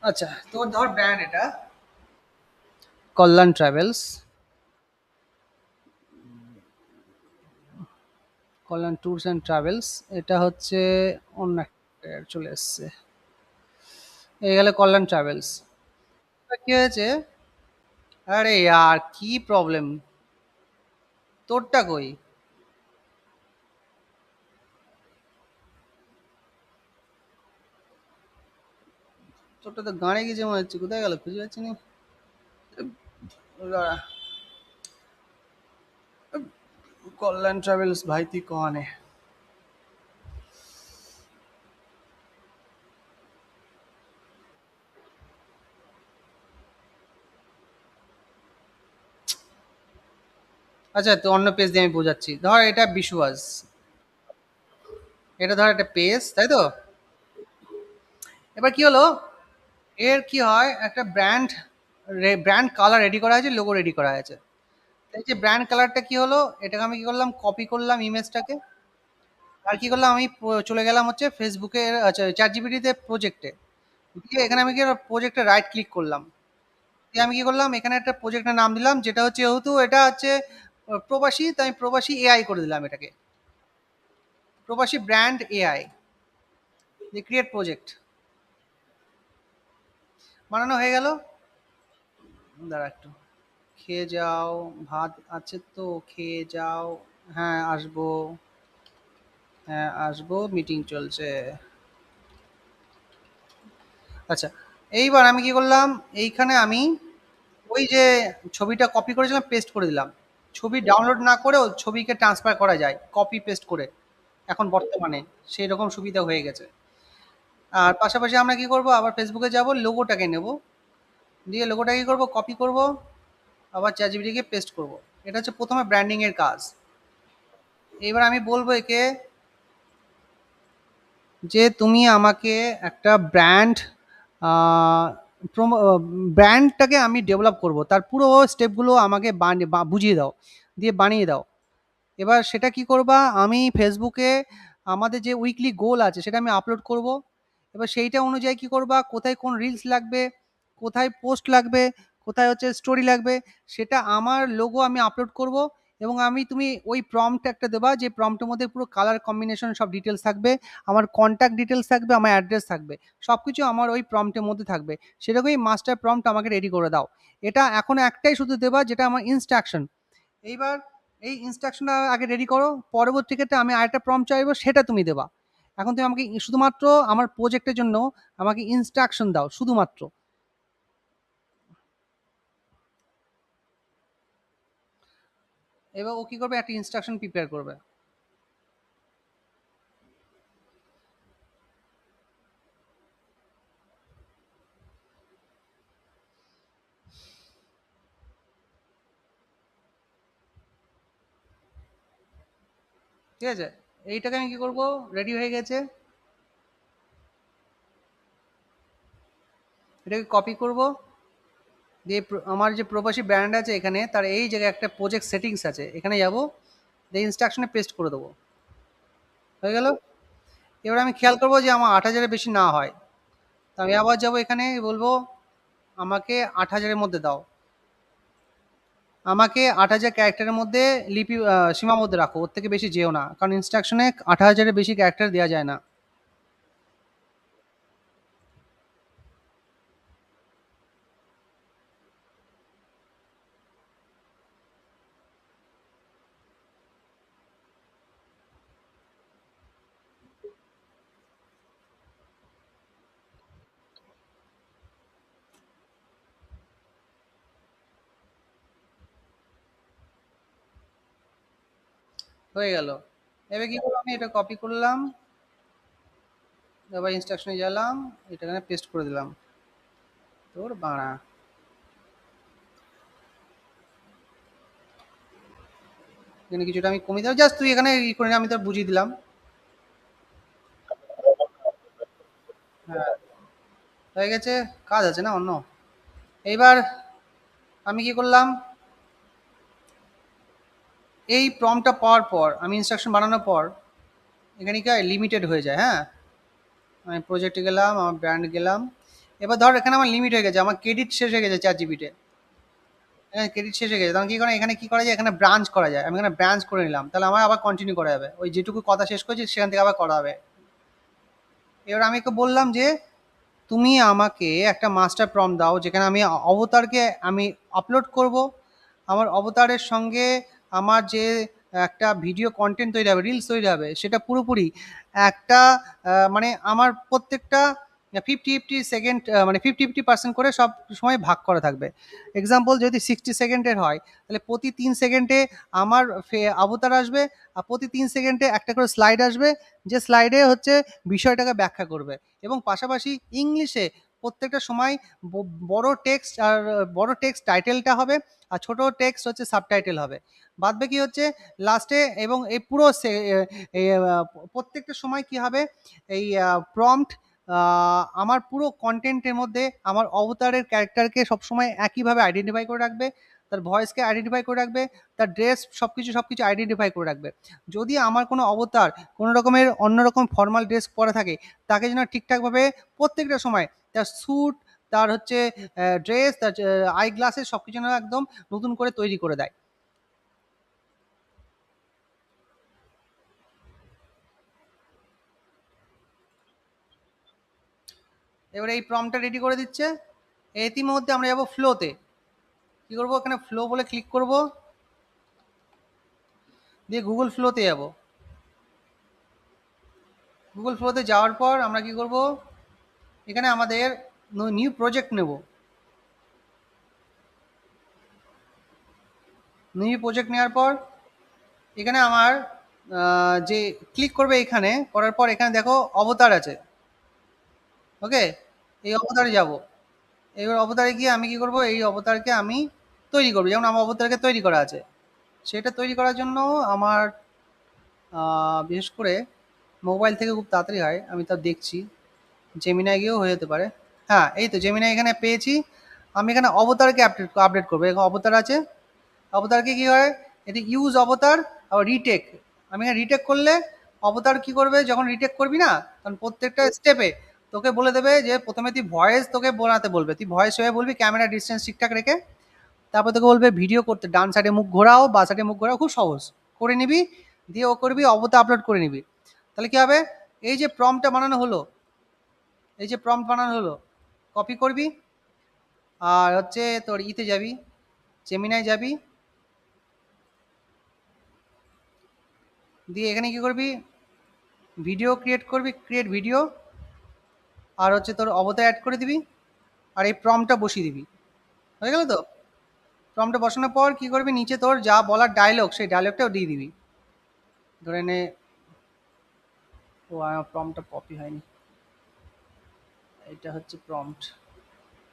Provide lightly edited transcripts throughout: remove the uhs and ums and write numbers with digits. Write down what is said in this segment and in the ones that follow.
আচ্ছা, তোর ধর ব্র্যান্ড এটা Kalyan travels. Kalyan tours and travels. এটা হচ্ছে অন্য একটা চলে এসছে। এই গেলে কল্যাণ ট্রাভেলস। কি হয়েছে? আরে यार কি প্রবলেম? তোরটা কই? তোরটা তো গাঁড়ে গেছে মনে হচ্ছে, কোথায় গেল খুঁজে পাচ্ছি না। দাঁড়া, কল্যাণ ট্রাভেলস ভাই তুই কনে? আচ্ছা, তো অন্য পেজ দিয়ে আমি বোঝাচ্ছি। ধর এটা বিশুয়াস, এটা ধর একটা পেজ, তাই তো? এবার কি হলো, এর কি হয়, একটা ব্র্যান্ড ব্র্যান্ড কালার রেডি করা আছে, লোগো রেডি করা আছে। এই যে ব্র্যান্ড কালারটা কি হলো, এটাকে আমি কি করলাম, কপি করলাম ইমেজটাকে। আর কি করলাম, আমি চলে গেলাম হচ্ছে ফেসবুকে, আচ্ছা চ্যাট জিপিটিতে প্রজেক্টে দিয়ে, এখানে আমি কি প্রজেক্টে রাইট ক্লিক করলাম। দিয়ে আমি কি করলাম, এখানে একটা প্রজেক্টের নাম দিলাম, যেটা হচ্ছে, যেহেতু এটা হচ্ছে প্রবাসী, তাই আমি প্রবাসী এআই করে দিলাম এটাকে। প্রবাসী ব্র্যান্ড এআই, দিয়ে ক্রিয়েট প্রজেক্ট। বানানো হয়ে গেল। দাঁড়া একটু, খেয়ে যাও, ভাত আছে তো খেয়ে যাও। হ্যাঁ আসবো, হ্যাঁ আসবো, মিটিং চলছে। আচ্ছা, এইবার আমি কি করলাম, এইখানে আমি ওই যে ছবিটা কপি করেছিলাম পেস্ট করে দিলাম। ছবি ডাউনলোড না করেও ছবিকে ট্রান্সফার করা যায় কপি পেস্ট করে, এখন বর্তমানে সেই রকম সুবিধা হয়ে গেছে। আর পাশাপাশি আমরা কি করব, আবার ফেসবুকে যাব, লোগোটাকে নেব, দিয়ে লোগোটা কি করব, কপি করব, আবার চ্যাটজিপিটিকে পেস্ট করব। এটা হচ্ছে প্রথমে ব্র্যান্ডিং এর কাজ। এবার আমি বলবো একে যে তুমি আমাকে একটা ব্র্যান্ড, ব্র্যান্ডটাকে আমি ডেভেলপ করব, তার পুরো স্টেপগুলো আমাকে বুঝিয়ে দাও, দিয়ে বানিয়ে দাও। এবার সেটা কি করবা, আমি ফেসবুকে আমাদের যে উইকলি গোল আছে সেটা আমি আপলোড করব। এবার সেইটা অনুযায়ী কি করবা, কোথায় কোন রিলস লাগবে, কোথায় পোস্ট লাগবে, কোথায় হচ্ছে স্টোরি লাগবে, সেটা আমার লোগো আমি আপলোড করব। এবং আমি, তুমি ওই প্রম্পট একটা দেবা, যে প্রম্পটের মধ্যে পুরো কালার কম্বিনেশন সব ডিটেলস থাকবে, আমার কন্ট্যাক্ট ডিটেলস থাকবে, আমার অ্যাড্রেস থাকবে, সব কিছু আমার ওই প্রম্পটের মধ্যে থাকবে। সেরকমই মাস্টার প্রম্পট আমাকে রেডি করে দাও। এটা এখন একটাই শুধু দেবা, যেটা আমার ইনস্ট্রাকশন। এইবার এই ইনস্ট্রাকশনটা আগে রেডি করো, পরবর্তী ক্ষেত্রে আমি আরেকটা প্রম্পট চাইবো, সেটা তুমি দেবা। এখন তুমি আমাকে শুধুমাত্র আমার প্রজেক্টের জন্য আমাকে ইনস্ট্রাকশন দাও শুধুমাত্র। এবার ও কি করবে, একটা ইনস্ট্রাকশন প্রিপেয়ার করবে। ঠিক আছে, এইটাকে আমি কি করব, রেডি হয়ে গেছে, এটাকে কপি করব, দিয়ে আমার যে প্রবাসী ব্র্যান্ড আছে এখানে, তার এই জায়গায় একটা প্রজেক্ট সেটিংস আছে, এখানে যাব, দিয়ে ইনস্ট্রাকশনে পেস্ট করে দেবো। হয়ে গেল। এবার আমি খেয়াল করবো যে আমার 8,000-এর বেশি না হয়। তো আমি আবার যাব, এখানে বলবো আমাকে 8,000-এর মধ্যে দাও, আমাকে 8,000 ক্যারেক্টারের মধ্যে লিপি সীমাবদ্ধ রাখো, ওর থেকে বেশি যেও না, কারণ ইনস্ট্রাকশনে 8,000-এর বেশি ক্যারেক্টার দেওয়া যায় না। হয়ে গেল। এবার কি করবো, আমি এটা কপি করলাম, এবার ইনস্ট্রাকশনে গেলাম, এটা এখানে পেস্ট করে দিলাম। তোর বাড়া, এখানে কিছুটা আমি কমিয়ে দিলাম, জাস্ট তুই এখানে ই করে নে, আমি তোর বুঝিয়ে দিলাম। হ্যাঁ, হয়ে গেছে। কাজ আছে না অন্য। এইবার আমি কি করলাম, এই প্রম্পটটা পাওয়ার পর, আমি ইনস্ট্রাকশন বানানোর পর, এখানে কি লিমিটেড হয়ে যায়। হ্যাঁ, আমি প্রজেক্টে গেলাম, আমার ব্র্যান্ড গেলাম, এবার ধর এখানে আমার লিমিট হয়ে গেছে, আমার ক্রেডিট শেষ হয়ে গেছে চ্যাট জিপিতে, ক্রেডিট শেষ হয়ে গেছে, তখন কি করে এখানে কি করা যায়, এখানে ব্রাঞ্চ করা যায়, আমি এখানে ব্রাঞ্চ করে নিলাম, তাহলে আমার আবার কন্টিনিউ করা যাবে, ওই যেটুকু কথা শেষ করেছি সেখান থেকে আবার করা হবে। এবার আমি ওকে বললাম যে তুমি আমাকে একটা মাস্টার প্রম্পট দাও যেখানে আমি অবতারকে আমি আপলোড করব, আমার অবতারের সঙ্গে আমার যে একটা ভিডিও কন্টেন্ট তৈরি হবে, রিলস তৈরি হবে, সেটা পুরোপুরি একটা মানে আমার প্রত্যেকটা 50-50 সেকেন্ড, মানে 50-50% করে সব সময় ভাগ করা থাকবে। এক্সাম্পল যদি 60 সেকেন্ডের হয়, তাহলে প্রতি 3 সেকেন্ডে আমার অবতার আসবে, আর প্রতি 3 সেকেন্ডে একটা করে স্লাইড আসবে, যে স্লাইডে হচ্ছে বিষয়টাকে ব্যাখ্যা করবে, এবং পাশাপাশি ইংলিশে প্রত্যেকটা সময় বড় টেক্সট আর বড় টেক্সট টাইটেলটা হবে, আর ছোট টেক্সট হচ্ছে সাবটাইটেল হবে। বাদ বাকি হচ্ছে লাস্টে, এবং এই পুরো প্রত্যেকটা সময় কি হবে, এই প্রম্পট আমার পুরো কন্টেন্টের মধ্যে আমার অবতারের ক্যারেক্টারকে সবসময় একইভাবে আইডেন্টিফাই করে রাখবে, তার ভয়েসকে আইডেন্টিফাই করে রাখবে, তার ড্রেস সবকিছু আইডেন্টিফাই করে রাখবে। যদি আমার কোনো অবতার কোনো রকমের অন্যরকম ফর্মাল ড্রেস পরা থাকে, তাকে যেন ঠিকঠাকভাবে প্রত্যেকটা সময় তার স্যুট, তার হচ্ছে ড্রেস, তার আই গ্লাসেস সবকিছু যেন একদম নতুন করে তৈরি করে দেয়। এবার এই প্রম্পটটা রেডি করে দিচ্ছে, ইতিমধ্যে আমরা যাবো ফ্লোতে। কি করবো, এখানে ফ্লো বলে ক্লিক করব, দিয়ে গুগল ফ্লোতে যাব। গুগল ফ্লোতে যাওয়ার পর আমরা কি করব, এখানে আমাদের নিউ প্রজেক্ট নেব। নিউ প্রজেক্ট নেওয়ার পর এখানে আমার যে ক্লিক করবে, এখানে করার পর এখানে দেখো অবতার আছে, ওকে, এই অবতারে যাব। এবার অবতারে গিয়ে আমি কি করব, এই অবতারকে আমি তৈরি করবো, যেমন আমার অবতারকে তৈরি করা আছে, সেটা তৈরি করার জন্য আমার বিশেষ করে মোবাইল থেকে খুব তাড়াতাড়ি হয়, আমি তা দেখছি, জেমিনাই গিয়েও হয়ে যেতে পারে। হ্যাঁ, এই তো জেমিনাই এখানে পেয়েছি। আমি এখানে অবতারকে আপডেট করবো, এখানে অবতার আছে, অবতারকে কি হয়, এটি ইউজ অবতার আর রিটেক। আমি এখানে রিটেক করলে অবতার কি করবে, যখন রিটেক করবি না, তখন প্রত্যেকটা স্টেপে তোকে বলে দেবে যে প্রথমে তুই ভয়েস তোকে বানাতে বলবে, তুই ভয়েস হয়ে বলবি ক্যামেরা ডিস্টেন্স ঠিকঠাক রেখে, তারপর তোকে বলবে ভিডিও করতে, ডান সাইডে মুখ ঘোরাও, বা সাইডে মুখ ঘোরাও, খুব সহজ করে নিবি, দিয়ে ও করবি অবতার আপলোড করে নিবি। তাহলে কি হবে, এই যে প্রম্পটটা বানানো হলো, এই যে প্রম্পট বানানো হলো, কপি করবি, আর হচ্ছে তোর ইতে যাবি, জেমিনাই যাবি, দিয়ে এখানে কি করবি, ভিডিও ক্রিয়েট করবি, ক্রিয়েট ভিডিও, আর হচ্ছে তোর অবতার অ্যাড করে দিবি, আর এই প্রম্পটটা বসিয়ে দিবি, হয়ে গেল তো। প্রম্পটটা বসানোর পর কি করবি, নিচে তোর যা বলার ডায়লগ, সেই ডায়লগটাও দিয়ে দিবি। ধরে নে, ও আমার প্রম্পটটা কপি হয়নি, এটা হচ্ছে প্রম্পট,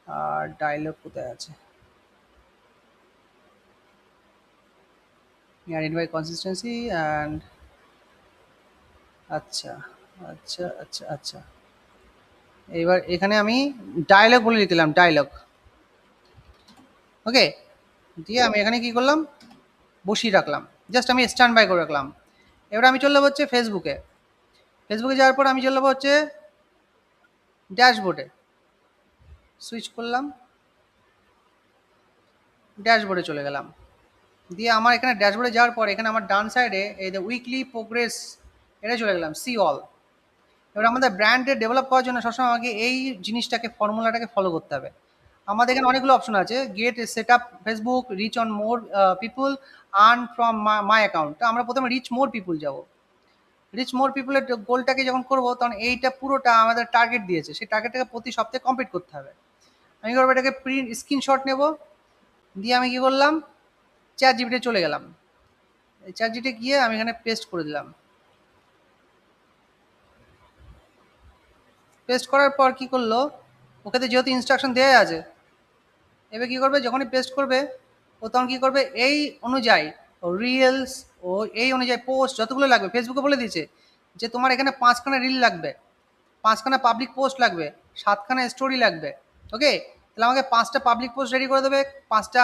আর ডায়লগ কোথায় আছে, আইডেন্টিফাই কনসিস্টেন্সি অ্যান্ড, আচ্ছা আচ্ছা, এবার এখানে আমি ডায়লগ বলে দিলাম, ডায়লগ, ওকে, দিয়ে আমি এখানে কি করলাম, বসিয়ে রাখলাম, জাস্ট আমি স্ট্যান্ড বাই করে রাখলাম। এবার আমি চলে যাবো হচ্ছে ফেসবুকে, ফেসবুকে যাওয়ার পর আমি চলে যাবো হচ্ছে ড্যাশবোর্ডে, সুইচ করলাম, ড্যাশবোর্ডে চলে গেলাম, দিয়ে আমার এখানে ড্যাশবোর্ডে যাওয়ার পর এখানে আমার ডান সাইডে এই যে উইকলি প্রোগ্রেস, এটা চলে গেলাম, সি অল। এবার আমাদের ব্র্যান্ডে ডেভেলপ করার জন্য সবসময় আমাকে এই জিনিসটাকে, ফর্মুলাটাকে ফলো করতে হবে। আমাদের এখানে অনেকগুলো অপশন আছে, get set up Facebook, rich on more people, earn from my account. তো আমরা প্রথমে রিচ মোর পিপুল যাব, রিচ মোর পিপুলের গোলটাকে যখন করবো, তখন এইটা পুরোটা আমাদের টার্গেট দিয়েছে, সেই টার্গেটটাকে প্রতি সপ্তাহে কমপ্লিট করতে হবে। আমি করবো এটাকে প্রিন্ট স্ক্রিনশট নেব, দিয়ে আমি কি করলাম, চ্যাট জিপিতে চলে গেলাম, চ্যাট জিপিতে গিয়ে আমি এখানে পেস্ট করে দিলাম। পেস্ট করার পর কি করলো, ওখানে যেহেতু ইনস্ট্রাকশন দেওয়া আছে, এবার কি করবে, যখনই পেস্ট করবে ও তখন কি করবে, এই অনুযায়ী ও রিলস, ও এই অনুযায়ী পোস্ট যতগুলো লাগবে, ফেসবুকে বলে দিয়েছে যে তোমার এখানে 5খানা রিল লাগবে, 5খানা পাবলিক পোস্ট লাগবে, 7খানা স্টোরি লাগবে, ওকে। তাহলে আমাকে 5টা পাবলিক পোস্ট রেডি করে দেবে, 5টা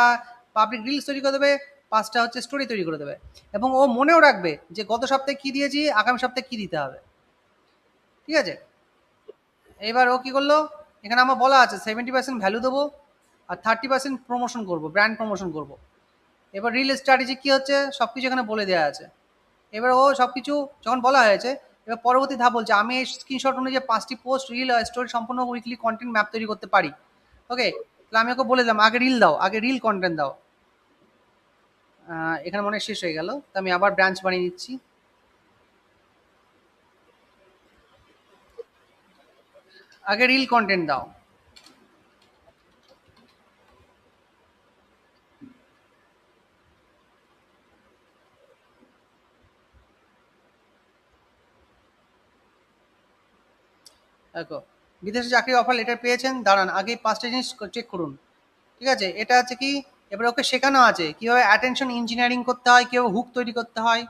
পাবলিক রিলস তৈরি করে দেবে, 5টা হচ্ছে স্টোরি তৈরি করে দেবে, এবং ও মনেও রাখবে যে গত সপ্তাহে কী দিয়েছি, আগামী সপ্তাহে কী দিতে হবে, ঠিক আছে। এবার ও কি করলো, এখানে আমার বলা আছে 70% ভ্যালু দেবো আর 30% প্রমোশন করব, ব্র্যান্ড প্রমোশন করব। এবার রিল স্ট্র্যাটেজি কী হচ্ছে সব কিছু এখানে বলে দেওয়া আছে। এবার ও সব কিছু যখন বলা হয়েছে, এবার পরবর্তী ধাপ বলছে আমি এই স্ক্রিনশট অনুযায়ী 5টি পোস্ট, রিল আর স্টোরি সম্পূর্ণ উইকলি কন্টেন্ট ম্যাপ তৈরি করতে পারি। ওকে, তাহলে আমি ওকে বলে দিলাম আগে রিল দাও, আগে রিল কন্টেন্ট দাও। এখানে মনে হয় শেষ হয়ে গেল, তো আমি আবার ব্রাঞ্চ বানিয়ে নিচ্ছি। আগে রিল কন্টেন্ট দাও। দেখো, বিদেশে চাকরির অফার লেটার পেয়েছেন, দাঁড়ান আগে 5টা জিনিস চেক করুন। ঠিক আছে, এটা আছে কি, এবার ওকে শেখানো আছে কীভাবে অ্যাটেনশন ইঞ্জিনিয়ারিং করতে হয়, কীভাবে হুক তৈরি করতে হয়।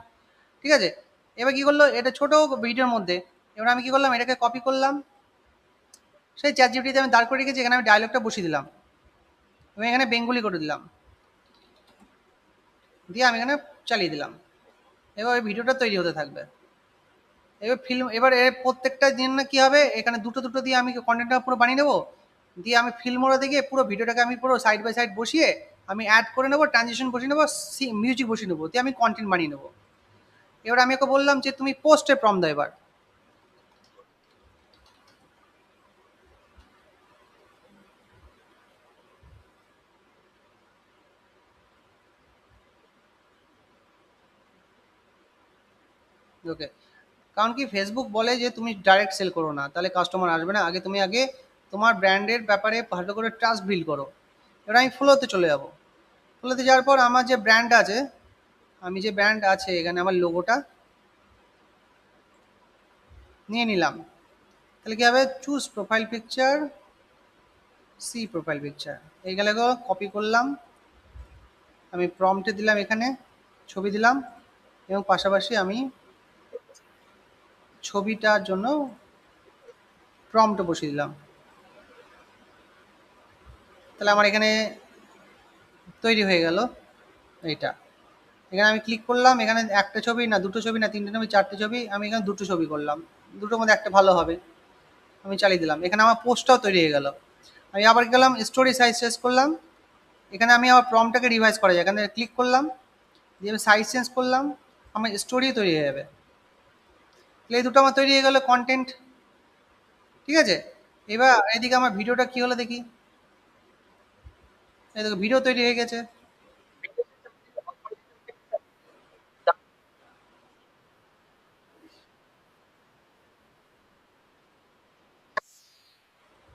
ঠিক আছে, এবার কী করলো, এটা ছোটো ভিডিওর মধ্যে, এবার আমি কী করলাম, এটাকে কপি করলাম, সেই চ্যাট জিপিটিতে আমি দাঁড় করে রেখেছি, এখানে আমি ডায়লগটা বসিয়ে দিলাম এবং এখানে বেঙ্গলি করে দিলাম, দিয়ে আমি এখানে চালিয়ে দিলাম। এবার ওই ভিডিওটা তৈরি হতে থাকবে। এবার ফিল্ম, এবার এর প্রত্যেকটা দিন না কী হবে, এখানে দুটো দুটো দিয়ে আমি কন্টেন্টটা পুরো বানিয়ে নেবো, দিয়ে আমি ফিল্ম মোড়ে দিয়ে পুরো ভিডিওটাকে আমি পুরো সাইড বাই সাইড বসিয়ে আমি অ্যাড করে নেবো, ট্রানজিশন বসিয়ে নেবো, মিউজিক বসিয়ে নেবো, দিয়ে আমি কন্টেন্ট বানিয়ে নেবো। এবার আমি ওকে বললাম যে তুমি পোস্টে প্রম দাও এবার। ওকে, কারণ কি ফেসবুক বলে যে তুমি ডাইরেক্ট সেল করো না, তাহলে কাস্টমার আসবে না, আগে তুমি আগে তোমার ব্র্যান্ডের ব্যাপারে ভালো করে ট্রাস্ট বিল্ড করো। এবার আমি ফ্লোতে চলে যাব। ফ্লোতে যাওয়ার পর আমার যে ব্র্যান্ড আছে, আমি যে ব্র্যান্ড আছে এখানে আমার লোগোটা নিয়ে নিলাম। তাহলে কী হবে, choose profile picture, see profile picture, এইগুলো কপি করলাম, আমি প্রম্পটে দিলাম, এখানে ছবি দিলাম এবং পাশাপাশি আমি ছবিটার জন্য প্রম্পটে বসিয়ে দিলাম। তাহলে আমার এখানে তৈরি হয়ে গেল এইটা। এখানে আমি ক্লিক করলাম, এখানে একটা ছবি না, দুটো ছবি না, তিনটে ছবি, চারটে ছবি, আমি এখানে দুটো ছবি করলাম, দুটোর মধ্যে একটা ভালো হবে, আমি চালিয়ে দিলাম। এখানে আমার পোস্টটাও তৈরি হয়ে গেল। আমি আবার গেলাম স্টোরি সাইজ চেঞ্জ করলাম, এখানে আমি আবার প্রম্পটটাকে রিভাইজ করা যায়, এখানে ক্লিক করলাম, দিয়ে আমি সাইজ চেঞ্জ করলাম, আমার স্টোরি তৈরি হয়ে যাবে। তাহলে এই দুটো আমার তৈরি হয়ে গেল কন্টেন্ট। ঠিক আছে, এবার এদিকে আমার ভিডিওটা কী হলো দেখি, এই দেখো ভিডিও তৈরি হয়ে গেছে।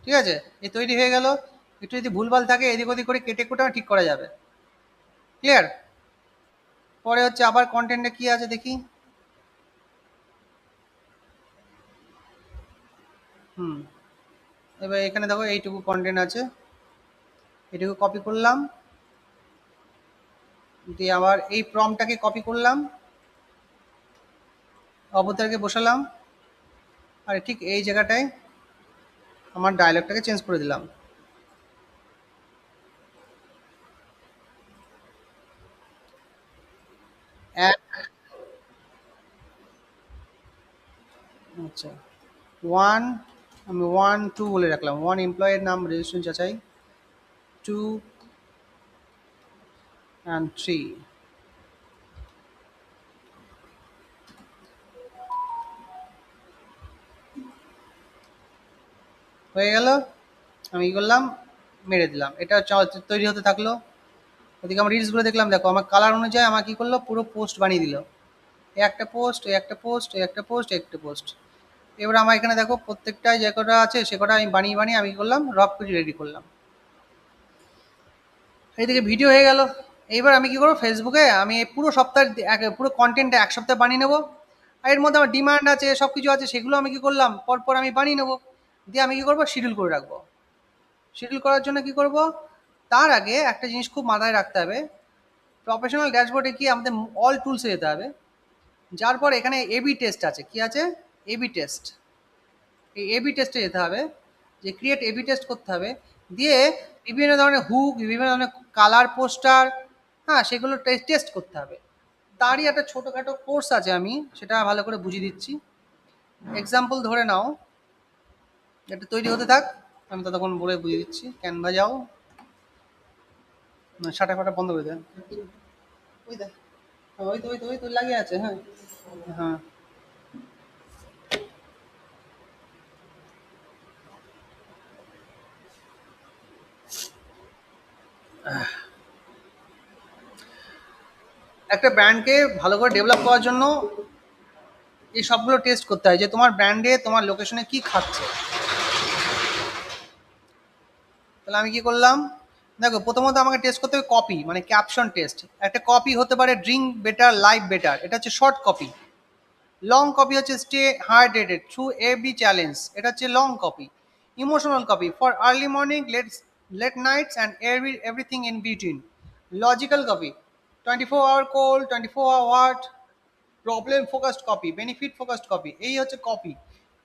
ঠিক আছে, এই তৈরি হয়ে গেল। একটু যদি ভুলভাল থাকে এদিক ওদিক করে কেটে কুটে ঠিক করা যাবে। ক্লিয়ার? পরে হচ্ছে আবার কন্টেন্টে কি আছে দেখি। হুম, এবার এখানে দেখো এইটুকু কন্টেন্ট আছে, এটুকু কপি করলাম, দিয়ে আবার এই প্রম্পটটাকে কপি করলাম, অবতারকে বসালাম, আর ঠিক এই জায়গাটায় আমার ডায়লগটাকে চেঞ্জ করে দিলাম। এক, আচ্ছা, ওয়ান, আমি 1 2 বলে রাখলাম, 1 এমপ্লয়ের নাম রেজিস্ট্রেশন যাচাই, 2 and 3। হয়ে গেল। আমি কী করলাম, মেরে দিলাম, এটা তৈরি হতে থাকলো। ওদিকে আমার রিলসগুলো দেখলাম, দেখো আমার কালার অনুযায়ী আমার কী করলো, পুরো পোস্ট বানিয়ে দিল, এই একটা পোস্ট, এই একটা পোস্ট, এই একটা পোস্ট, এই একটা পোস্ট। এবার আমার এখানে দেখো প্রত্যেকটা যে কটা আছে সে কটা আমি বানিয়ে বানিয়ে আমি কী করলাম, রক করে রেডি করলাম। এইদিকে ভিডিও হয়ে গেল। এইবার আমি কী করবো, ফেসবুকে আমি এই পুরো সপ্তাহের পুরো কন্টেন্টটা এক সপ্তাহে বানিয়ে নেবো। আর এর মধ্যে আমার ডিমান্ড আছে, সব কিছু আছে, সেগুলো আমি কী করলাম, পরপর আমি বানিয়ে নেবো, দিয়ে আমি কী করবো, শিডিউল করে রাখবো। শিডিউল করার জন্য কী করব, তার আগে একটা জিনিস খুব মাথায় রাখতে হবে, প্রফেশনাল ড্যাশবোর্ডে কি আমাদের অল টুলসে যেতে হবে, যার পর এখানে এবি টেস্ট আছে, কি আছে, এবি টেস্ট। এই এবি টেস্টে যেতে হবে, যে ক্রিয়েট এবি টেস্ট করতে হবে, দিয়ে বিভিন্ন ধরনের হুক, বিভিন্ন ধরনের কালার পোস্টার, হ্যাঁ সেগুলো টেস্ট করতে হবে। তারই একটা ছোটোখাটো কোর্স আছে, আমি সেটা ভালো করে বুঝিয়ে দিচ্ছি। এক্সাম্পল ধরে নাও, এটা তৈরি হতে থাক। আমি ততক্ষণ বলে বুঝিয়ে দিচ্ছি। ক্যানভা যাও, শাটা ফাটা বন্ধ করে দেন। ওই দেখ, ওই তো লাগিয়ে আছে। হ্যাঁ, হ্যাঁ। একটা ব্র্যান্ডকে ভালো করে ডেভেলপ করার জন্য এই সবগুলো টেস্ট করতে হয় যে তোমার ব্র্যান্ডে তোমার লোকেশনে কি খাচ্ছে। তাহলে আমি কি করলাম, দেখো প্রথমত আমাকে টেস্ট করতে হবে কপি, মানে ক্যাপশন টেস্ট। একটা কপি হতে পারে ড্রিঙ্ক বেটার লাইফ বেটার, এটা হচ্ছে শর্ট কপি। লং কপি হচ্ছে stay hydrated through every challenge, এটা হচ্ছে long copy. Emotional copy for early morning, late nights and everything in between. Logical copy 24 hour cold, 24 hour problem focused copy, benefit focused copy. এই হচ্ছে copy.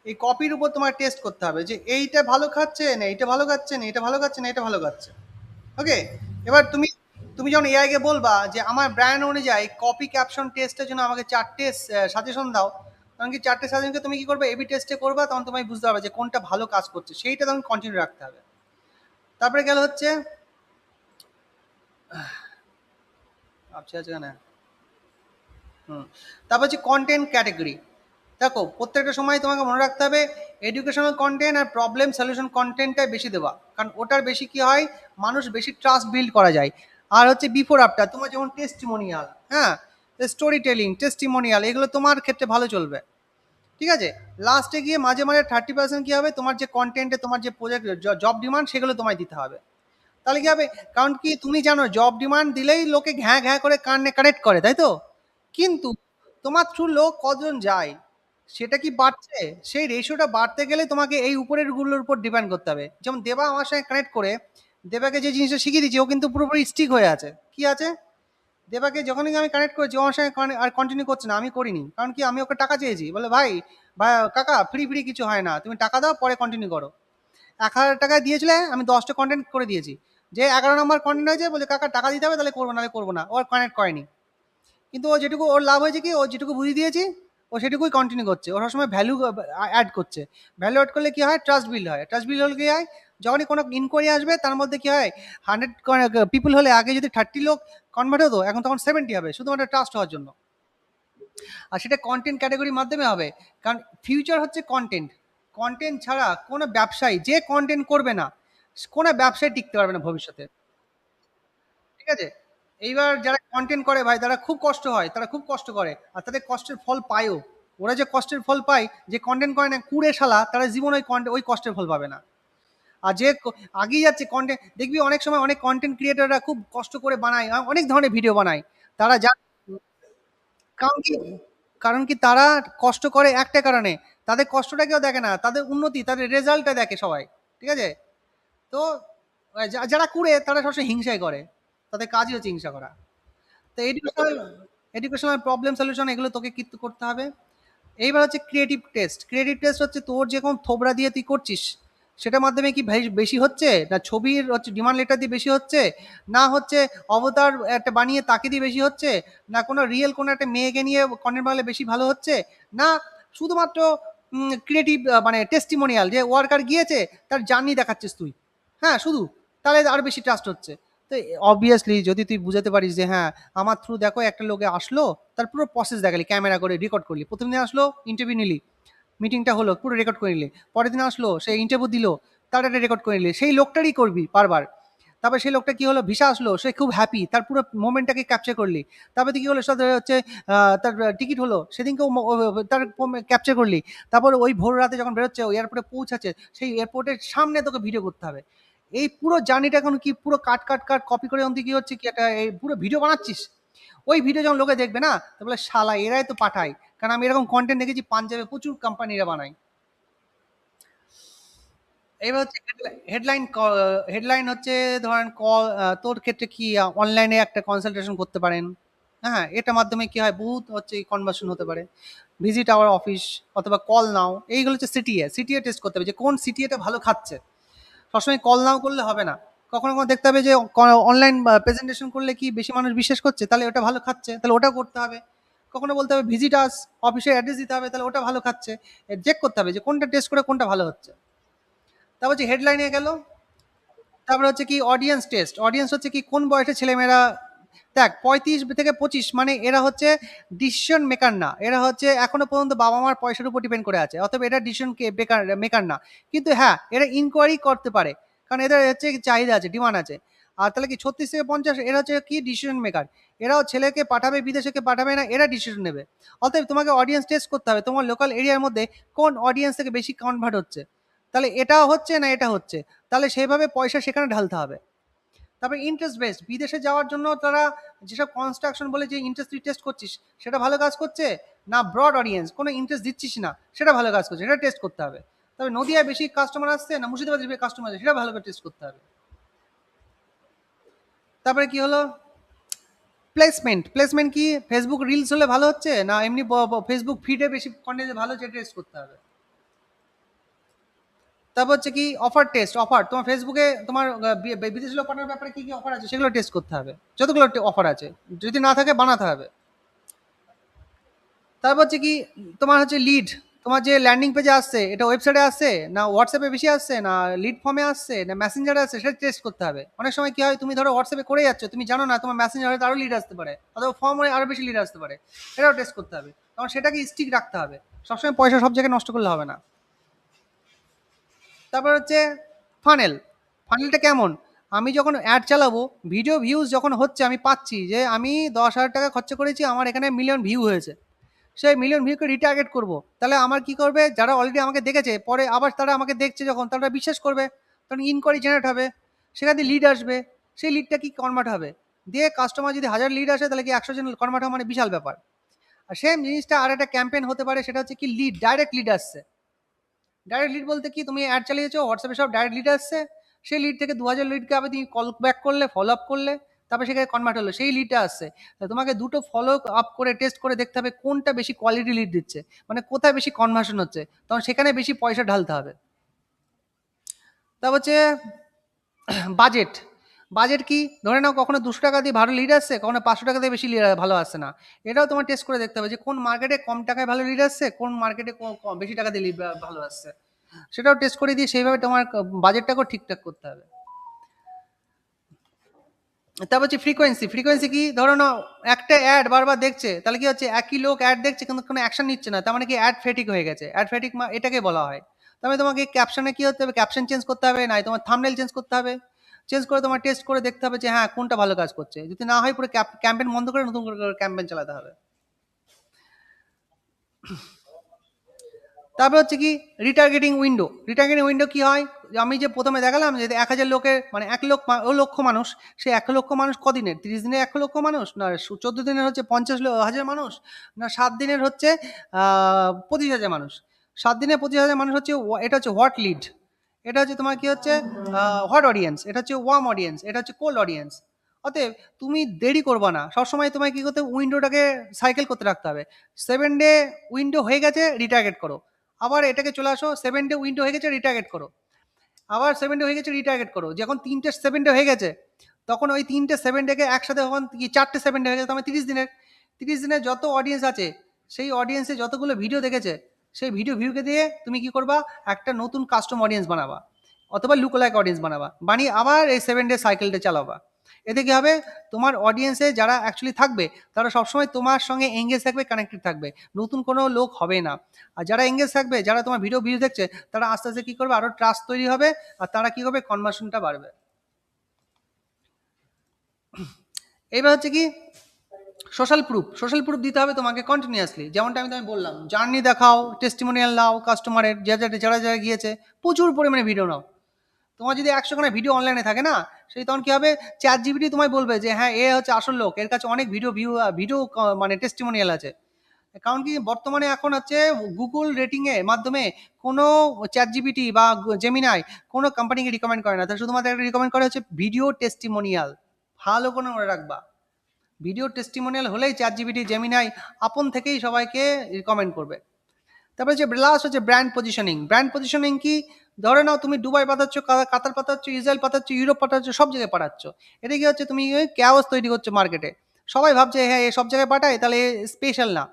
এই কপির উপর তোমার test করতে হবে যে এইটা ভালো খাচ্ছে না, এইটা ভালো খাচ্ছে না, এটা ভালো খাচ্ছে না, এটা ভালো খাচ্ছে। ওকে, এবার তুমি তুমি যখন এআই কে বলবা যে আমার ব্র্যান্ড অনুযায়ী কপি ক্যাপশন টেস্টের জন্য আমাকে 4টে সাজেশন দাও, তখন কি 4টে সাজেশনকে তুমি কি করবে, এবি টেস্টে করবা, তখন তুমি বুঝতে পারবে যে কোনটা ভালো কাজ করছে, সেইটা তখন কন্টিনিউ রাখতে হবে। তারপরে গেল হচ্ছে আচ্ছা আচ্ছা না, হুম, তারপর হচ্ছে কন্টেন্ট ক্যাটেগরি। দেখো প্রত্যেকটা সময় তোমাকে মনে রাখতে হবে এডুকেশনাল কন্টেন্ট আর প্রবলেম সলিউশন কন্টেন্টটাই বেশি দেওয়া, কারণ ওটার বেশি কি হয়, মানুষ বেশি ট্রাস্ট বিল্ড করা যায়। আর হচ্ছে বিফোর আফটার, তোমার যেমন টেস্টিমোনিয়াল, হ্যাঁ, স্টোরি টেলিং, টেস্টিমোনিয়াল, এগুলো তোমার ক্ষেত্রে ভালো চলবে। ঠিক আছে, লাস্টে গিয়ে মাঝে মাঝে 30% কি হবে, তোমার যে কন্টেন্টে তোমার যে প্রজেক্ট জব ডিমান্ড সেগুলো তোমায় দিতে হবে। তাহলে কি হবে, কারণ কি তুমি জানো জব ডিমান্ড দিলেই লোকে ঘ্যাঁ ঘ্যাঁ করে কানে কানেক্ট করে, তাই তো? কিন্তু তোমার থ্রু লোক কজন যায়, সেটা কি বাড়ছে? সেই রেশিওটা বাড়তে গেলে তোমাকে এই উপরের গুলোর উপর ডিপেন্ড করতে হবে। যেমন দেবা আমার সঙ্গে কানেক্ট করে, দেবাকে যে জিনিসটা শিখিয়ে দিচ্ছি ও কিন্তু পুরোপুরি স্টিক হয়ে আছে। কি আছে, দেবাকে যখনই আমি কানেক্ট করেছি ও আমার সঙ্গে আর কন্টিনিউ করছে না, আমি করিনি। কারণ কি, আমি ওকে টাকা চেয়েছি, বলে ভাই ভাই কাকা ফ্রি ফ্রি কিছু হয় না, তুমি টাকা দাও পরে কন্টিনিউ করো। 1,000 টাকা দিয়েছিলে, আমি 10টা কন্টেন্ট করে দিয়েছি। যে 11 নম্বর কন্টেন্ট হয়েছে বলে কাকা টাকা দিতে হবে, তাহলে করবো, নাহলে করবো না, ও আর কানেক্ট করেনি। কিন্তু ও যেটুকু ওর লাভ হয়েছে কি, ও যেটুকু বুঝিয়ে দিয়েছি ও সেটুকুই কন্টিনিউ করছে, ও সবসময় ভ্যালু অ্যাড করছে। ভ্যালু অ্যাড করলে কি হয়, ট্রাস্ট বিল্ড হয়। ট্রাস্ট বিল্ড হলে কি হয়, যখনই কোনো ইনকোয়ারি আসবে তার মধ্যে কি হয়, 100 পিপল হলে আগে যদি 30 লোক কনভার্ট হতো, এখন তখন 70 হবে, শুধুমাত্র ট্রাস্ট হওয়ার জন্য। আর সেটা কন্টেন্ট ক্যাটাগরির মাধ্যমে হবে, কারণ ফিউচার হচ্ছে কন্টেন্ট। কন্টেন্ট ছাড়া কোনো ব্যবসায়ী যে কন্টেন্ট করবে না, কোনো ব্যবসায় টিকতে পারবে না ভবিষ্যতে। ঠিক আছে, এইবার যারা কন্টেন্ট করে ভাই, তারা খুব কষ্ট হয়, তারা খুব কষ্ট করে আর তাদের কষ্টের ফল পায়ও। ওরা যে কষ্টের ফল পায়, যে কন্টেন্ট করে না কুড়ে শালা, তারা জীবন ওই কষ্টের ফল পাবে না। আর যে আগেই যাচ্ছে কন্টেন্ট, দেখবি অনেক সময় অনেক কন্টেন্ট ক্রিয়েটররা খুব কষ্ট করে বানায়, অনেক ধরনের ভিডিও বানায়। তারা যা, কারণ কি, কারণ কি তারা কষ্ট করে একটা কারণে, তাদের কষ্টটা কেউ দেখে না, তাদের উন্নতি, তাদের রেজাল্টটা দেখে সবাই। ঠিক আছে, তো যারা কুড়ে তারা সবসময় হিংসাই করে, তাদের কাজই হচ্ছে হিংসা করা। তো এডুকেশনাল প্রবলেম সলিউশন এগুলো তোকে কিন্তু করতে হবে। এইবার হচ্ছে ক্রিয়েটিভ টেস্ট। ক্রিয়েটিভ টেস্ট হচ্ছে তোর যেরকম থোবরা দিয়ে তুই করছিস, সেটার মাধ্যমে কি বেশি হচ্ছে, না ছবির হচ্ছে ডিমান্ড লেটার দিয়ে বেশি হচ্ছে, না হচ্ছে অবতার একটা বানিয়ে তাকে দিয়ে বেশি হচ্ছে, না কোনো রিয়েল কোনো একটা মেয়েকে নিয়ে কন্টেন্ট বানালে বেশি ভালো হচ্ছে, না শুধুমাত্র ক্রিয়েটিভ মানে টেস্টিমোনিয়াল, যে ওয়ার্কার গিয়েছে তার জার্নি দেখাচ্ছিস তুই, হ্যাঁ শুধু, তাহলে আরো বেশি ট্রাস্ট হচ্ছে। তো অবভিয়াসলি যদি তুই বুঝাতে পারিস যে হ্যাঁ আমার থ্রু দেখো একটা লোকে আসলো, তার পুরো প্রসেস দেখালি, ক্যামেরা করে রেকর্ড করলি, প্রথম দিন আসলো ইন্টারভিউ নিলি, মিটিংটা হলো পুরো রেকর্ড করে নিলি, পরের দিন আসলো সে ইন্টারভিউ দিল, তার একটা রেকর্ড করে নিলি, সেই লোকটারই করবি বারবার। তারপর সেই লোকটা কি হলো, ভিসা আসলো, সে খুব হ্যাপি, তার পুরো মোমেন্টটাকে ক্যাপচার করলি। তারপরে কি হলো, সাথে হচ্ছে তার টিকিট হলো, সেদিনকেও তার ক্যাপচার করলি। তারপর ওই ভোর রাতে যখন বেরোচ্ছে, ওই এয়ারপোর্টে পৌঁছাচ্ছে, সেই এয়ারপোর্টের সামনে তোকে ভিডিও করতে হবে। এই পুরো জার্নিটা এখন কি পুরো কাট কাট কাট কপি করে অন্তি কি হচ্ছে কি একটা এই পুরো ভিডিও বানাচ্ছিস। ওই ভিডিও যখন লোকে দেখবে না, তো বলে শালা এরাই তো পাঠায়। কারণ আমি এরকম কন্টেন্ট দেখেছি পাঞ্জাবে প্রচুর কোম্পানিরা বানায়। এবার হচ্ছে হেডলাইন। হেডলাইন হচ্ছে ধরেন কল, তোর ক্ষেত্রে কি অনলাইনে একটা কনসালটেশন করতে পারেন, হ্যাঁ, এটা মাধ্যমে কি হয় বহুত হচ্ছে কনভার্সন হতে পারে। ভিজিট আওয়ার অফিস অথবা কল নাও, এইগুলো হচ্ছে সিটিএ। সিটিএ টেস্ট করতে হবে যে কোন সিটিএটা ভালো খাচ্ছে। সবসময় কল নাও করলে হবে না, কখনো কখনো দেখতে হবে যে অনলাইন প্রেজেন্টেশন করলে কি বেশি মানুষ বিশ্বাস করছে, তাহলে ওটা ভালো খাচ্ছে, তাহলে ওটা করতে হবে। কখনো বলতে হবে ভিজিট আস, অফিসের অ্যাড্রেস দিতে হবে, তাহলে ওটা ভালো খাচ্ছে। চেক করতে হবে যে কোনটা টেস্ট করে কোনটা ভালো হচ্ছে। তারপর হচ্ছে হেডলাইনে গেল। তারপরে হচ্ছে কি অডিয়েন্স টেস্ট। অডিয়েন্স হচ্ছে কি কোন বয়সের ছেলেমেয়েরা, দেখ 35 থেকে 25 মানে এরা হচ্ছে ডিসিশন মেকার না, এরা হচ্ছে এখনো পর্যন্ত বাবা মার পয়সার উপর ডিপেন্ড করে আছে, অতএব এটা ডিসিশন বেকার মেকার না। কিন্তু হ্যাঁ, এরা ইনকোয়ারি করতে পারে, কারণ এদের হচ্ছে চাহিদা আছে, ডিমান্ড আছে। আর তাহলে কি 36 থেকে 50 এরা হচ্ছে কি ডিসিশন মেকার, এরাও ছেলেকে পাঠাবে বিদেশে পাঠাবে না, এরা ডিসিশন নেবে। অতএব তোমাকে অডিয়েন্স টেস্ট করতে হবে তোমার লোকাল এরিয়ার মধ্যে কোন অডিয়েন্স থেকে বেশি কনভার্ট হচ্ছে, তাহলে এটা হচ্ছে না এটা হচ্ছে, তাহলে সেইভাবে পয়সা সেখানে ঢালতে হবে। তারপরে ইন্টারেস্ট বেসড, বিদেশে যাওয়ার জন্য তারা যেসব কনস্ট্রাকশন বলে যে ইন্টারেস্ট তুই টেস্ট করছিস সেটা ভালো কাজ করছে না, ব্রড অডিয়েন্স কোনো ইন্টারেস্ট দিচ্ছিস না সেটা ভালো কাজ করছে, সেটা টেস্ট করতে হবে। তবে নদিয়ায় বেশি কাস্টমার আসছে না মুর্শিদাবাদের বেশি কাস্টমার আসছে, সেটা ভালো করে টেস্ট করতে হবে। তারপরে কি হলো প্লেসমেন্ট। প্লেসমেন্ট কি ফেসবুক রিলস হলে ভালো হচ্ছে না এমনি ফেসবুক ফিডে বেশি কন্টেন্ট ভালো হচ্ছে, টেস্ট করতে হবে। তারপর হচ্ছে কি অফার টেস্ট, অফার তোমার ফেসবুকে তোমার বিদেশি লোক পাঠানোর ব্যাপারে কি কি অফার আছে সেগুলো টেস্ট করতে হবে, যতগুলো অফার আছে যদি না থাকে বানাতে হবে। তারপর হচ্ছে কি তোমার হচ্ছে লিড, তোমার যে ল্যান্ডিং পেজে আসছে এটা ওয়েবসাইটে আসছে না হোয়াটসঅ্যাপে বেশি আসছে না লিড ফর্মে আসছে না মেসেঞ্জারে আসছে, সেটা টেস্ট করতে হবে। অনেক সময় কি হয় তুমি ধরো হোয়াটসঅ্যাপে করে যাচ্ছ তুমি জানো না তোমার মেসেঞ্জারে আরও লিড আসতে পারে অথবা ফর্মে আরও বেশি লিড আসতে পারে, এটাও টেস্ট করতে হবে। কারণ সেটাকে স্টিক রাখতে হবে, সবসময় পয়সা সব জায়গায় নষ্ট করলে হবে না। তারপর হচ্ছে ফানেল। ফানেলটা কেমন, আমি যখন অ্যাড চালাবো ভিডিও ভিউজ যখন হচ্ছে আমি পাচ্ছি যে আমি 10,000 টাকা খরচা করেছি আমার এখানে মিলিয়ন ভিউ হয়েছে, সেই মিলিয়ন ভিউকে রিটার্গেট করব, তাহলে আমার কি করবে যারা অলরেডি আমাকে দেখেছে পরে আবার তারা আমাকে দেখছে যখন তারা বিশ্বাস করবে, তখন ইনকোয়ারি জেনারেট হবে, সেখান থেকে লিড আসবে, সেই লিডটা কি কনভার্ট হবে, দিয়ে কাস্টমার যদি 1000 লিড আসে তাহলে কি 100 জন কনভার্ট হওয়া মানে বিশাল ব্যাপার। আর সেম জিনিসটা আর একটা ক্যাম্পেইন হতে পারে, সেটা হচ্ছে কি লিড, ডাইরেক্ট লিড আসছে। ডাইরেক্ট লিড বলতে কি তুমি অ্যাড চালিয়েছো হোয়াটসঅ্যাপে সব ডাইরেক্ট লিড আসছে, সেই লিড থেকে 2000 লিডকে আবার তুমি কল ব্যাক করলে ফলো আপ করলে তারপরে সেখানে কনভার্ট হলো সেই লিডটা আসছে। তোমাকে দুটো ফলো আপ করে টেস্ট করে দেখতে হবে কোনটা বেশি কোয়ালিটি লিড দিচ্ছে, মানে কোথায় বেশি কনভার্সন হচ্ছে, তখন সেখানে বেশি পয়সা ঢালতে হবে। তারপর হচ্ছে বাজেট। বাজেট কি ধরে নাও কখনো 200 টাকা দিয়ে ভালো লিড আসছে, কখনো 500 টাকা দিয়ে বেশি ভালো আসছে না, এটাও তোমার টেস্ট করে দেখতে হবে যে কোন মার্কেটে কম টাকায় ভালো লিড আসছে কোন মার্কেটে বেশি টাকা দিয়ে লিড ভালো আসছে, সেটাও টেস্ট করে দিয়ে সেইভাবে তোমার বাজেটটাকেও ঠিকঠাক করতে হবে। তারপর হচ্ছে ফ্রিকোয়েন্সি। ফ্রিকোয়েন্সি কি ধরো না একটা অ্যাড বারবার দেখছে তাহলে কি হচ্ছে একই লোক অ্যাড দেখছে কিন্তু কোনো অ্যাকশন নিচ্ছে না, তার মানে কি অ্যাড ফেটিক হয়ে গেছে, অ্যাড ফেটিক এটাকে বলা হয়। তবে তোমাকে ক্যাপশনে কি হতে হবে, ক্যাপশন চেঞ্জ করতে হবে, নাই তোমার থাম্বনেল চেঞ্জ করতে হবে, চেঞ্জ করে তোমার টেস্ট করে দেখতে হবে যে হ্যাঁ কোনটা ভালো কাজ করছে, যদি না হয় পুরো ক্যাম্পেইন বন্ধ করে নতুন করে ক্যাম্পেইন চালাতে হবে। তারপর হচ্ছে কি রিটার্গেটিং উইন্ডো। রিটার্গেটিং উইন্ডো কি হয়, আমি যে প্রথমে দেখালাম যে 1000 লোকের মানে 1 লক্ষ মানুষ, সেই 1 লক্ষ মানুষ কদিনের, 30 দিনের 1 লক্ষ মানুষ না 14 দিনের হচ্ছে 50,000 মানুষ না 7 দিনের হচ্ছে 25,000 মানুষ। 7 দিনে 25,000 মানুষ হচ্ছে এটা হচ্ছে হোয়াট লিড, এটা হচ্ছে তোমার কি হচ্ছে হট অডিয়েন্স, এটা হচ্ছে ওয়ার্ম অডিয়েন্স, এটা হচ্ছে কোল্ড অডিয়েন্স। অতএব তুমি দেরি করবা না, সবসময় তোমায় কি করতে উইন্ডোটাকে সাইকেল করতে রাখতে হবে। 7 ডে উইন্ডো হয়ে গেছে রিটার্গেট করো, আবার এটাকে চলে আসো 7 ডে উইন্ডো হয়ে গেছে রিটার্গেট করো, আবার 7 ডে হয়ে গেছে রিটার্গেট করো, যখন 3টে 7 ডে হয়ে গেছে তখন ওই 3টে 7 ডেকে একসাথে যখন 4টে 7 ডে হয়ে গেছে তখন 30 দিনের, 30 দিনের যত অডিয়েন্স আছে সেই অডিয়েন্সে যতগুলো ভিডিও দেখেছে সেই ভিডিও ভিউকে দিয়ে তুমি কি করবা একটা নতুন কাস্টম অডিয়েন্স বানাবা অথবা লুকোলাইক অডিয়েন্স বানাবা, বানিয়ে আবার এই 7 ডে সাইকেলটা চালাবা। এতে কি হবে তোমার অডিয়েন্সে যারা অ্যাকচুয়ালি থাকবে তারা সবসময় তোমার সঙ্গে এঙ্গেজ থাকবে, কানেক্টেড থাকবে, নতুন কোনো লোক হবে না। আর যারা এঙ্গেজ থাকবে যারা তোমার ভিডিও ভিউ দেখছে তারা আস্তে আস্তে কী করবে আরও ট্রাস্ট তৈরি হবে আর তারা কী হবে কনভার্সনটা বাড়বে। এইবার হচ্ছে কি সোশ্যাল প্রুফ। সোশ্যাল প্রুফ দিতে হবে তোমাকে কন্টিনিউয়াসলি, যেমনটা আমি তোমায় বললাম জার্নি দেখাও, টেস্টিমোনিয়াল নাও কাস্টমারের, যারা যারা গিয়েছে প্রচুর পরিমাণে ভিডিও নাও। তোমার যদি 100খানা ভিডিও অনলাইনে থাকে না সেই তখন কী হবে চ্যাট জিপিটি তোমায় বলবে যে হ্যাঁ এ হচ্ছে আসল লোক, এর কাছে অনেক ভিডিও মানে টেস্টিমোনিয়াল আছে। কারণ কি বর্তমানে এখন হচ্ছে গুগল রেটিংয়ের মাধ্যমে কোনো চ্যাট জিপিটি বা জেমিনাই কোনো কোম্পানিকে রিকমেন্ড করে না, তার শুধুমাত্র একটা রিকমেন্ড করে হচ্ছে ভিডিও টেস্টিমোনিয়াল। ভালো করে মনে রাখবা ভিডিও টেস্টিমোনিয়াল হলেই চ্যাট জিপিটি জেমিনাই আপন থেকেই সবাইকে রিকমেন্ড করবে। তারপরে যে লাস্ট হচ্ছে ব্র্যান্ড পজিশনিং। ব্র্যান্ড পজিশনিং কি ধরে নাও তুমি দুবাই পাঠাচ্ছ, কাতার পাঠাচ্ছ, ইসরায়েল পাঠাচ্ছ, ইউরোপ পাঠাচ্ছ, সব জায়গায় পাঠাচ্ছ, এটা কি হচ্ছে তুমি ক্যাওস তৈরি করছো মার্কেটে, সবাই ভাবছে হ্যাঁ এ সব জায়গায় পাঠায় তাহলে স্পেশাল না।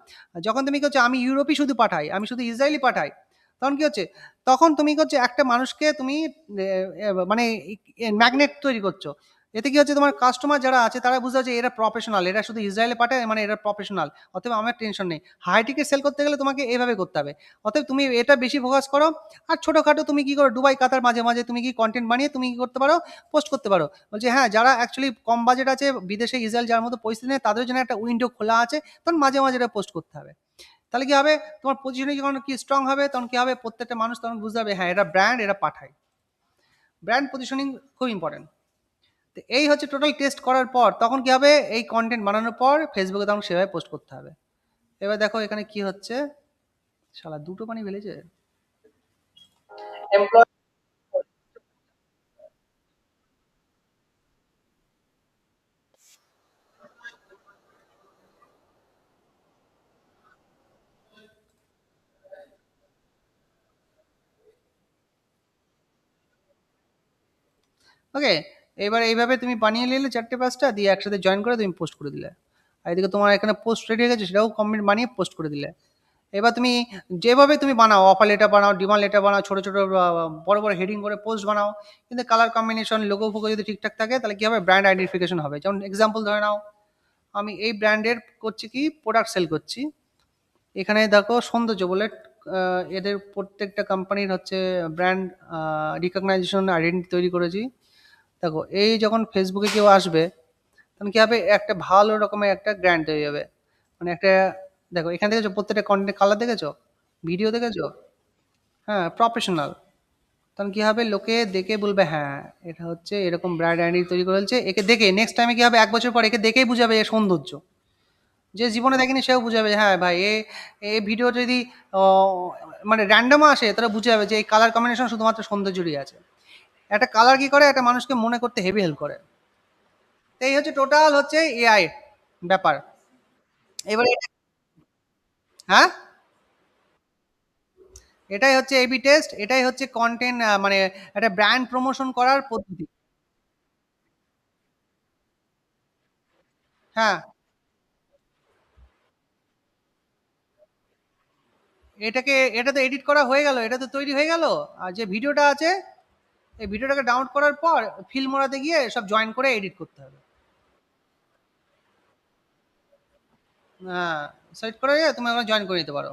যখন তুমি কি হচ্ছে আমি ইউরোপই শুধু পাঠাই, আমি শুধু ইসরায়েলই পাঠাই, তখন কি হচ্ছে, তখন তুমি কি হচ্ছে একটা মানুষকে তুমি মানে ম্যাগনেট তৈরি করছো। এতে কি হচ্ছে, তোমার কাস্টমার যারা আছে তারা বুঝতে পারছে এরা প্রফেশনাল, এরা শুধু ইসরায়েলে পাঠায় মানে এরা প্রফেশনাল, অতএব আমার টেনশন নেই। হাই টিকেট সেল করতে গেলে তোমাকে এইভাবে করতে হবে। অতএব তুমি এটা বেশি ফোকাস করো। আর ছোটখাটো তুমি কি করো, দুবাই কাতার মাঝে মাঝে তুমি কি কন্টেন্ট বানিয়ে তুমি কি করতে পারো, পোস্ট করতে পারো। বলছে হ্যাঁ, যারা অ্যাকচুয়ালি কম বাজেট আছে বিদেশে ইসরায়েল যার মতো পরিস্থিতি নেই তাদের জন্য একটা উইন্ডো খোলা আছে, তখন মাঝে মাঝে এটা পোস্ট করতে হবে। তাহলে কি হবে, তোমার পজিশনে যখন কি স্ট্রং হবে, তখন কি হবে, প্রত্যেকটা মানুষ তখন বুঝতে হবে হ্যাঁ এরা ব্র্যান্ড, এরা পাঠায়। ব্র্যান্ড পজিশনিং খুব ইম্পর্টেন্ট। তো এই হচ্ছে টোটাল টেস্ট করার পর তখন কি হবে, এই কন্টেন্ট বানানোর পর ফেসবুকে তখন সেভাবে পোস্ট করতে হবে। এবার দেখো এখানে কি হচ্ছে, শালা দুটো পানি ফেলেছে। ওকে, এবার এইভাবে তুমি বানিয়ে নিলে চারটে পাঁচটা দিয়ে একসাথে জয়েন করে তুমি পোস্ট করে দিলে। আর এদিকে তোমার এখানে পোস্ট রেডি হয়ে গেছে, সেটাও কমেন্ট বানিয়ে পোস্ট করে দিলে। এবার তুমি যেভাবে তুমি বানাও, অফার লেটার বানাও, ডিমান্ড লেটার বানাও, ছোট ছোট বড় বড় হেডিং করে পোস্ট বানাও, কিন্তু কালার কম্বিনেশন লোগো ফোগো যদি ঠিকঠাক থাকে তাহলে কি হবে, ব্র্যান্ড আইডেন্টিফিকেশন হবে। যেমন এক্সাম্পল ধরে নাও, আমি এই ব্র্যান্ডের করছি কি প্রোডাক্ট সেল করছি। এখানে দেখো সৌন্দর্য বলে এদের প্রত্যেকটা কোম্পানির হচ্ছে ব্র্যান্ড রিকগনাইজেশন আইডেন্টি তৈরি করেছি। দেখো এই যখন ফেসবুকে কেউ আসবে তখন কি হবে, একটা ভালো রকমের একটা ব্র্যান্ড তৈরি হবে। মানে একটা, দেখো এখান থেকে প্রত্যেকটা কন্টেন্ট কালার দেখেছো, ভিডিও দেখেছো, হ্যাঁ প্রফেশনাল। তখন কি হবে, লোকে দেখে বলবে হ্যাঁ এটা হচ্ছে এরকম ব্র্যান্ড আইডেন্টি তৈরি করেছে। একে দেখে নেক্সট টাইমে কি হবে, 1 বছর পর একে দেখেই বুঝাবে এর সৌন্দর্য। যে জীবনে দেখেনি সেও বুঝাবে হ্যাঁ ভাই এই ভিডিও যদি আহ, মানে র্যান্ডম আসে তারা বুঝে যাবে যে এই কালার কম্বিনেশন শুধুমাত্র সৌন্দর্যই আছে। একটা কালার কি করে, একটা মানুষকে মনে করতে হেভি হেল্প করে। তো এই হচ্ছে টোটাল হচ্ছে এআই ব্যাপার। এবারে হ্যাঁ, এটাই হচ্ছে এবি টেস্ট, এটাই হচ্ছে কন্টেন্ট মানে একটা ব্র্যান্ড প্রমোশন করার পদ্ধতি। হ্যাঁ, এটা তো এডিট করা হয়ে গেল, এটা তো তৈরি হয়ে গেল। আর যে ভিডিওটা আছে, এই ভিডিওটাকে ডাউনলোড করার পর ফিল্মোরাতে গিয়ে সব জয়েন করে এডিট করতে হবে। হ্যাঁ, সেট করে তুমি ওখানে জয়েন করে নিতে পারো।